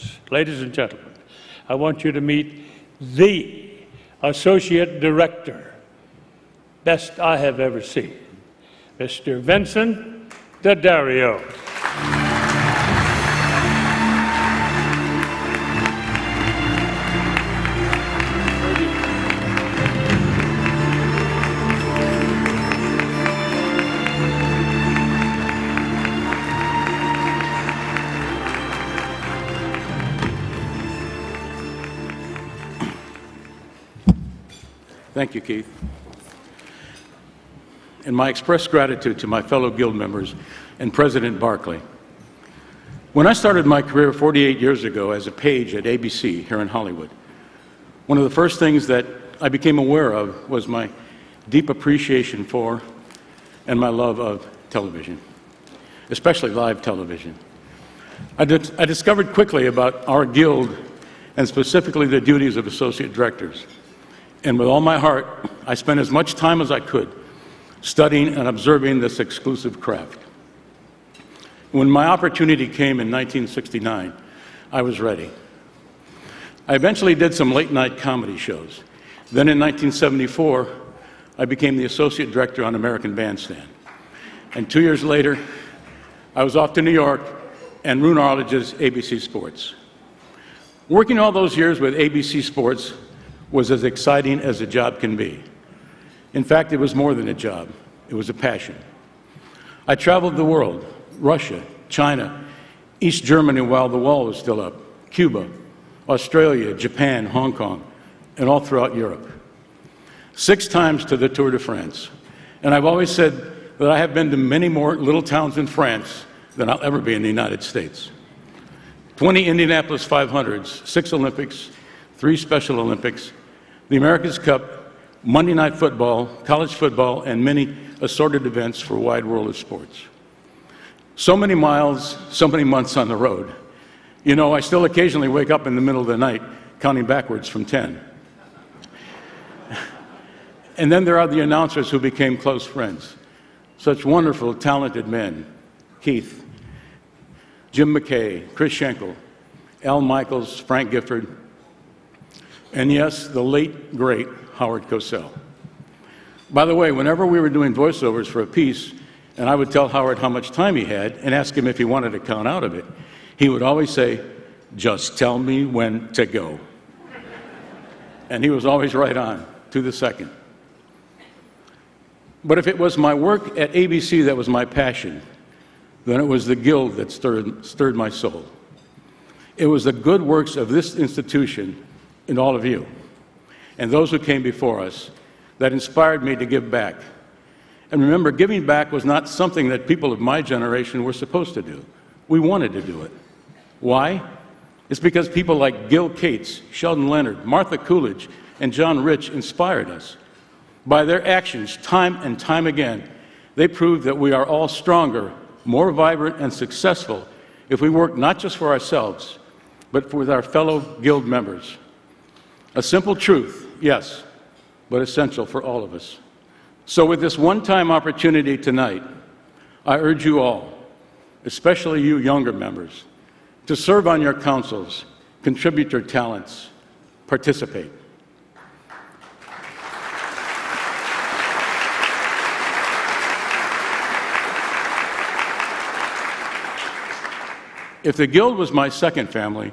Directors. Ladies and gentlemen, I want you to meet the Associate Director, best I have ever seen, Mr. Vincent DeDario. Thank you, Keith. And my express gratitude to my fellow Guild members and President Barclay. When I started my career 48 years ago as a page at ABC here in Hollywood, one of the first things that I became aware of was my deep appreciation for and my love of television, especially live television. I discovered quickly about our Guild and specifically the duties of associate directors. And with all my heart, I spent as much time as I could studying and observing this exclusive craft. When my opportunity came in 1969, I was ready. I eventually did some late-night comedy shows. Then in 1974, I became the associate director on American Bandstand. And 2 years later, I was off to New York and Roone Arledge's ABC Sports. Working all those years with ABC Sports was as exciting as a job can be. In fact, it was more than a job. It was a passion. I traveled the world, Russia, China, East Germany while the wall was still up, Cuba, Australia, Japan, Hong Kong, and all throughout Europe. 6 times to the Tour de France. And I've always said that I have been to many more little towns in France than I'll ever be in the United States. 20 Indianapolis 500s, 6 Olympics, 3 Special Olympics, the America's Cup, Monday Night Football, college football, and many assorted events for a wide world of sports. So many miles, so many months on the road. You know, I still occasionally wake up in the middle of the night counting backwards from 10. And then there are the announcers who became close friends. Such wonderful, talented men. Keith, Jim McKay, Chris Schenkel, Al Michaels, Frank Gifford, and yes, the late, great Howard Cosell. By the way, whenever we were doing voiceovers for a piece, and I would tell Howard how much time he had and ask him if he wanted to count out of it, he would always say, "Just tell me when to go." And he was always right on, to the second. But if it was my work at ABC that was my passion, then it was the Guild that stirred my soul. It was the good works of this institution and all of you, and those who came before us, that inspired me to give back. And remember, giving back was not something that people of my generation were supposed to do. We wanted to do it. Why? It's because people like Gil Cates, Sheldon Leonard, Martha Coolidge, and John Rich inspired us. By their actions, time and time again, they proved that we are all stronger, more vibrant, and successful if we work not just for ourselves, but with our fellow Guild members. A simple truth, yes, but essential for all of us. So with this one-time opportunity tonight, I urge you all, especially you younger members, to serve on your councils, contribute your talents, participate. If the Guild was my second family,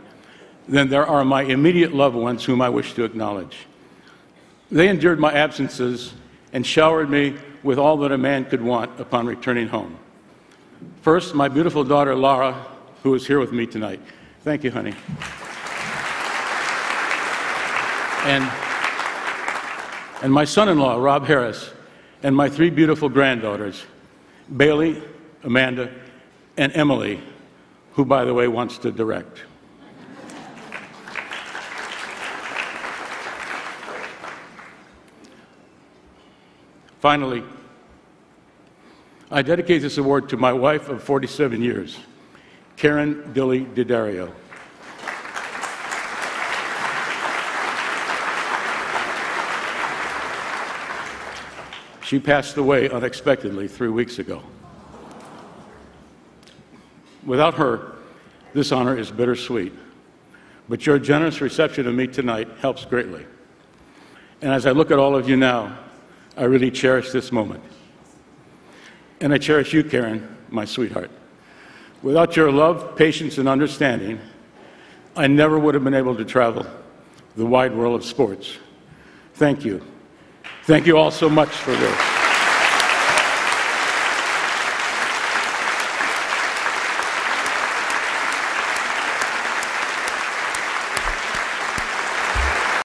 then there are my immediate loved ones whom I wish to acknowledge. They endured my absences and showered me with all that a man could want upon returning home. First, my beautiful daughter, Laura, who is here with me tonight. Thank you, honey. And my son-in-law, Rob Harris, and my 3 beautiful granddaughters, Bailey, Amanda, and Emily, who, by the way, wants to direct. Finally, I dedicate this award to my wife of 47 years, Karen Dilly DeDario. She passed away unexpectedly 3 weeks ago. Without her, this honor is bittersweet. but your generous reception of me tonight helps greatly. And as I look at all of you now, I really cherish this moment. And I cherish you, Karen, my sweetheart. Without your love, patience, and understanding, I never would have been able to travel the wide world of sports. Thank you. Thank you all so much for this.